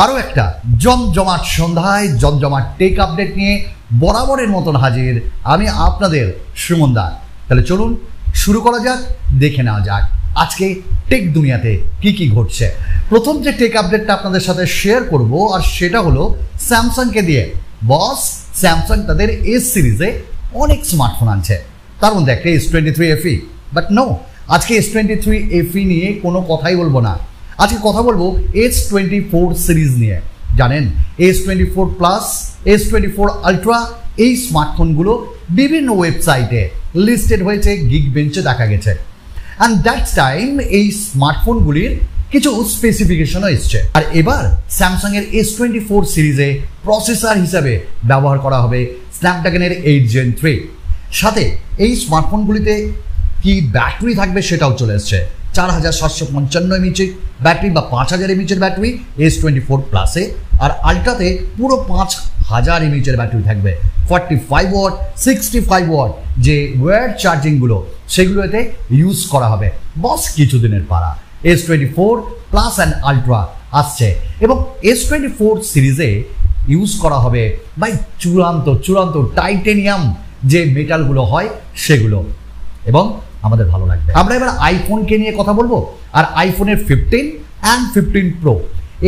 আরও একটা জমজমাট সন্ধ্যায় জমজমাট টেক আপডেট নিয়ে বরাবরের মতন হাজির আমি আপনাদের সুমন দা। তাহলে চলুন শুরু করা যাক, দেখে নেওয়া যাক আজকে টেক দুনিয়াতে কি কি ঘটছে। প্রথম যে টেক আপডেটটা আপনাদের সাথে শেয়ার করব আর সেটা হলো স্যামসাংকে দিয়ে। বস, স্যামসাং তাদের এস সিরিজে অনেক স্মার্টফোন আনছে, তার মধ্যে একটা S23 FE। বাট নো, আজকে S23 FE নিয়ে কোনো কথাই বলবো না, আজকে কথা বলবো S24 সিরিজ নিয়ে। জানেন S24 প্লাস, S24 আলট্রা এই স্মার্টফোনগুলো বিভিন্ন ওয়েবসাইটে লিস্টেড হয়েছে, গিগ বেঞ্চে দেখা গেছে। অ্যান্ড দ্যাটস টাইম এই স্মার্টফোনগুলির কিছু স্পেসিফিকেশনও এসছে। আর এবার স্যামসাংয়ের S24 সিরিজে প্রসেসর হিসাবে ব্যবহার করা হবে স্ন্যাপড্রাগনের 8 Gen 3। সাথে এই স্মার্টফোনগুলিতে কি ব্যাটারি থাকবে সেটাও চলে এসছে। 4755 mAh ব্যাটারি বা 5000 mAh ব্যাটারি S24 প্লাসে, আর আলট্রাতে পুরো 5000 mAh ব্যাটারি থাকবে। 45 ওয়াট, 65 ওয়াট যে ওয়্যার চার্জিংগুলো সেগুলোতে ইউজ করা হবে। বস, কিছুদিনের পাড়া S24 প্লাস অ্যান্ড আলট্রা আসছে এবং S24 সিরিজে ইউজ করা হবে বাই চূড়ান্ত টাইটেনিয়াম যে মেটালগুলো হয় সেগুলো, এবং আমাদের ভালো লাগবে। আমরা এবার আইফোনকে নিয়ে কথা বলবো, আর আইফোনের 15 অ্যান্ড 15 প্রো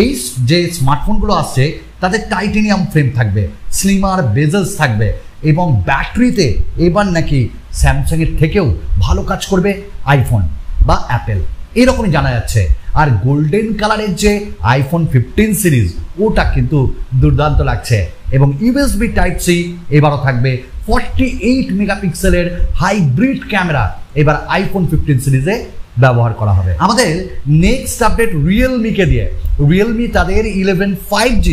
এই যে স্মার্টফোনগুলো আসছে তাদের টাইটেনিয়াম ফ্রেম থাকবে, স্লিমার বেজেলস থাকবে, এবং ব্যাটারিতে এবার নাকি স্যামসাংয়ের থেকেও ভালো কাজ করবে আইফোন বা অ্যাপেল, এরকমই জানা যাচ্ছে। আর গোল্ডেন কালারের যে আইফোন 15 সিরিজ ওটা কিন্তু দুর্দান্ত লাগছে, এবং USB Type-C এবারও থাকবে। 48 মেগাপিক্সেলের হাইব্রিড ক্যামেরা এবার আইফোন 15 সিরিজে ব্যবহার করা হবে। আমাদের নেক্সট আপডেট রিয়েলমিকে দিয়ে। রিয়েলমি তাদের 11 5G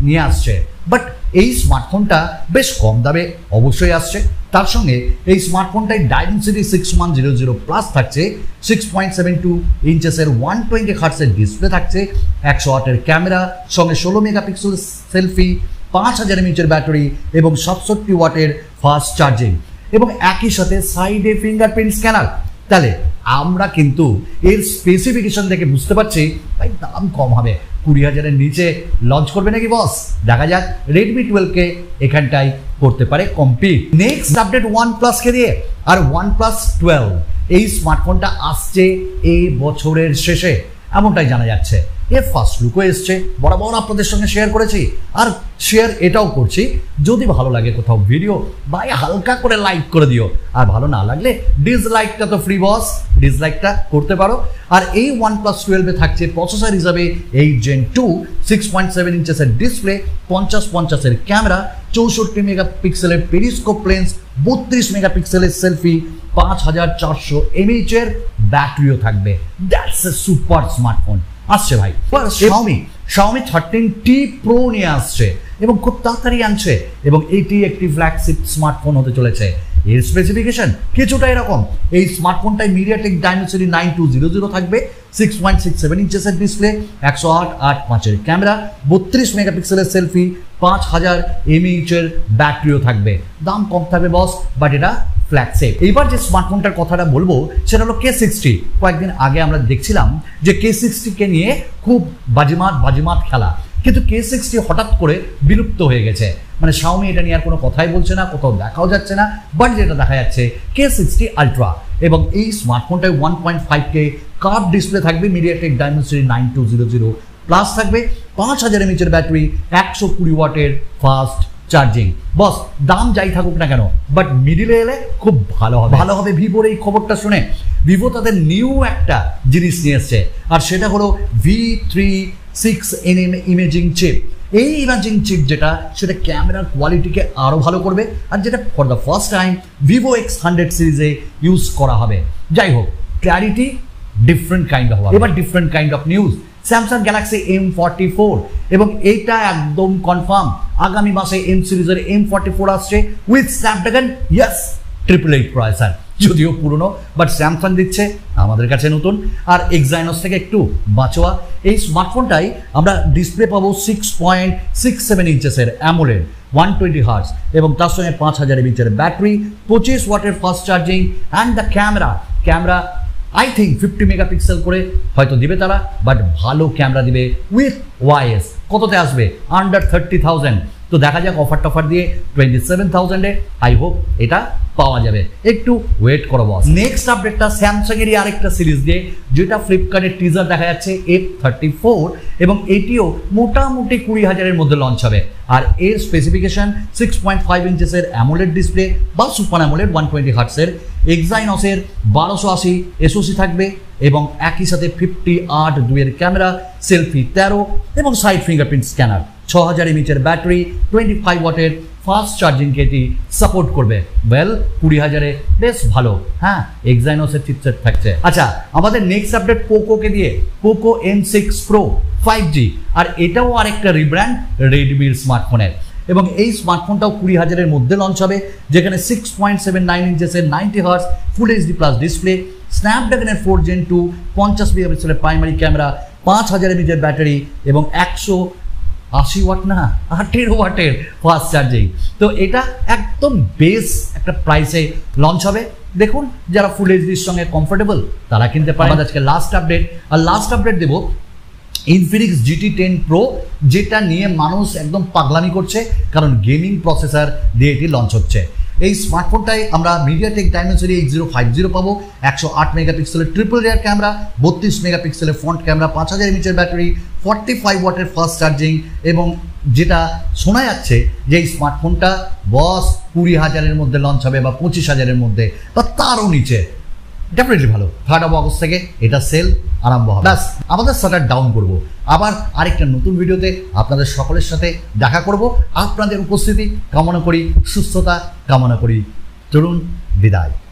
নিয়ে আসছে, বাট এই স্মার্টফোনটা বেশ কম দামে অবশ্যই আসছে। তার সঙ্গে এই স্মার্টফোনটায় ডাইমেনসিটি 6100 প্লাস থাকছে, 6.72 ইঞ্চেসের 120 হার্টসের ডিসপ্লে থাকছে, 100 ওয়াটের ক্যামেরা, সঙ্গে 16 মেগাপিক্সেল সেলফি, 5000 mAh ব্যাটারি এবং 67 ওয়াটের ফাস্ট চার্জিং, এবং একই সাথে সাইডে ফিঙ্গারপ্রিন্ট স্ক্যানার। তাহলে আমরা কিন্তু এর স্পেসিফিকেশন দেখে বুঝতে পারছি ভাই দাম কম হবে। 20,000-এর নিচে লঞ্চ করবে নাকি বস? দেখা যাক। রেডমি 12কে এখানটাই করতে পারে কম্পিট। নেক্সট আপডেট OnePlus-কে দিয়ে। আর OnePlus 12 এই স্মার্টফোনটা আসছে এই বছরের শেষে, এমনটাই জানা যাচ্ছে। এর ফার্স্ট লুকও এসছে, বরাবর আপনাদের সঙ্গে শেয়ার করেছি, আর শেয়ার এটাও করছি। যদি ভালো লাগে কোথাও ভিডিও ভাই হালকা করে লাইক করে দিও, আর ভালো না লাগলে ডিসলাইকটা তো ফ্রি বস, ডিসলাইকটা করতে পারো। আর এই OnePlus 12 এ থাকছে প্রসেসর হিসাবে 8 Gen 2, 6.7 ইঞ্চেসের ডিসপ্লে, 50-50-এর ক্যামেরা, 64 মেগাপিক্সেলের পেরিস্কোপ লেন্স, 32 মেগাপিক্সেলের সেলফি, 5400 mAh ব্যাটারিও থাকবে। দ্যাটস এ সুপার স্মার্টফোন আসছে ভাই। Xiaomi 13T Pro নিয়ে আসছে এবং খুব তাড়াতাড়ি আনছে, এবং এটি একটি ফ্ল্যাগশিপ স্মার্টফোন হতে চলেছে। এর স্পেসিফিকেশন কিছুটা এরকম। এই স্মার্টফোনটায় MediaTek Dimensity 9200 থাকবে, 6.67 ইঞ্চেসের ডিসপ্লে, 108/5-এর ক্যামেরা, 32 মেগাপিক্সেলের সেলফি, 5000 mAh ব্যাটারিও থাকবে। দাম কম থাকবে বস, বাট এটা ফ্ল্যাগশিপ। এইবার যে স্মার্টফোনটার কথাটা বলবো সেটা হলো K60। কয়েকদিন আগে আমরা দেখছিলাম যে K60কে নিয়ে খুব বাজিমাত খেলা, কিন্তু K60 হঠাৎ করে বিলুপ্ত হয়ে গেছে। মানে Xiaomi এটা নিয়ে আর কোনো কথাই বলছে না, কোথাও দেখাও যাচ্ছে না। বাট যেটা দেখা যাচ্ছে K60 আলট্রা, এবং এই স্মার্টফোনটায় 1.5K কার্ভ ডিসপ্লে থাকবে, MediaTek Dimensity 9200 প্লাস থাকবে, 5000 mAh ব্যাটারি, 120 ওয়াটের ফাস্ট চার্জিং। বস, দাম যাই থাকুক না কেন, বাট মিডিলে এলে খুব ভালো হবে। ভিভোর এই খবরটা শুনে ভিভো তাদের নিউ একটা জিনিস নিয়ে এসছে, আর সেটা হলো V36nm ইমেজিং চিপ। এই ইমেজিং চিপ যেটা, সেটা ক্যামেরার কোয়ালিটিকে আরও ভালো করবে, আর যেটা for the first time Vivo X100 সিরিজে ইউজ করা হবে। যাই হোক, ক্ল্যারিটি ডিফারেন্ট কাইন্ড অফ। এবার different kind of news. Samsung Galaxy M44, এবং এইটা একদম কনফার্ম আগামী মাসে M সিরিজের M44 আসছে উইথ স্ন্যাপড্রাগন 888 প্রসেসর। যদিও পুরনো, বাট স্যামসাং দিচ্ছে, আমাদের কাছে নতুন, আর এক্সাইনোস থেকে একটু বাঁচোয়া। এই স্মার্টফোনটাই আমরা ডিসপ্লে পাবো 6.67 ইঞ্চেসের অ্যামোলেড, 120 হার্টস, এবং তার সঙ্গে 5000 mAh ব্যাটারি, 25 ওয়াটের fast charging, and the camera I think 50 megapixel করে হয়তো দিবে তারা, বাট ভালো ক্যামেরা দিবে উইথ ওয়াইএস কততে আসবে? আন্ডার 30,000। তো দেখা যাক অফার টফার দিয়ে 27,000-এ আই হোপ এটা পাওয়া যাবে, একটু ওয়েট করো বস। নেক্সট আপডেটটা স্যামসাংয়েরই আরেকটা সিরিজ দিয়ে, যেটা ফ্লিপকার্টের টিজার দেখা যাচ্ছে F34, এবং এটিও মোটামুটি 20,000-এর মধ্যে লঞ্চ হবে। আর এর স্পেসিফিকেশন 6.5 ইঞ্চেসের অ্যামোলেড ডিসপ্লে বা সুপার অ্যামোলেড 120 হার্টসের, এক্সাইনসের 1280 SoC থাকবে, এবং একই সাথে 50:8:2 ক্যামেরা, সেলফি 13 এবং side fingerprint scanner, 6000 mAh battery, 25 ওয়াটের ফাস্ট চার্জিং কেটি সাপোর্ট করবে। ওয়েল 20,000-এ বেশ ভালো। হ্যাঁ, এক্সাইনসের চিপসেট থাকছে। আচ্ছা, আমাদের নেক্সট আপডেট পোকোকে দিয়ে, পোকো M6 Pro 5G, আর এটাও আরেকটা রিব্র্যান্ড রেডমির স্মার্টফোনের, এবং এই স্মার্টফোনটাও 20,000-এর মধ্যে লঞ্চ হবে, যেখানে 6.79 ইঞ্চেসের 90 হার্টস ফুল HD প্লাস ডিসপ্লে, স্ন্যাপড্রাগনের 4 Gen 2 50 মেগাপিক্সেলের প্রাইমারি ক্যামেরা, 5000 mAh ব্যাটারি, এবং 180 ওয়াট না 18 ওয়াটের ফাস্ট চার্জিং। তো এটা একদম বেস একটা প্রাইসে লঞ্চ হবে। দেখুন, যারা ফুল এইচডির সঙ্গে কমফোর্টেবল তারা কিনতে পারে। আজকে লাস্ট আপডেট দেবো Infinix GT10 Pro, যেটা নিয়ে মানুষ একদম পাগলামি করছে, কারণ গেমিং প্রসেসর দিয়ে এটি লঞ্চ হচ্ছে। এই স্মার্টফোনটায় আমরা মিডিয়াটেক ডাইমেনসিটি 8050 পাবো, 108 মেগাপিক্সেলের ট্রিপল রেয়ার ক্যামেরা, 32 মেগাপিক্সেলের ফ্রন্ট ক্যামেরা, 5000 mAh ব্যাটারি, 45 ওয়াটের ফাস্ট চার্জিং, এবং যেটা শোনা যাচ্ছে যে এই স্মার্টফোনটা বস 20,000-এর মধ্যে লঞ্চ হবে, বা 25,000-এর মধ্যে, বা তারও নিচে। ডেফিনেটলি ভালো। 3rd অগস্ট থেকে এটা সেল আরম্ভ হবে। ব্যাস, আমাদের শাটার ডাউন করব। আবার আরেকটা নতুন ভিডিওতে আপনাদের সকলের সাথে দেখা করব। আপনাদের উপস্থিতি কামনা করি, সুস্থতা কামনা করি। চলুন, বিদায়।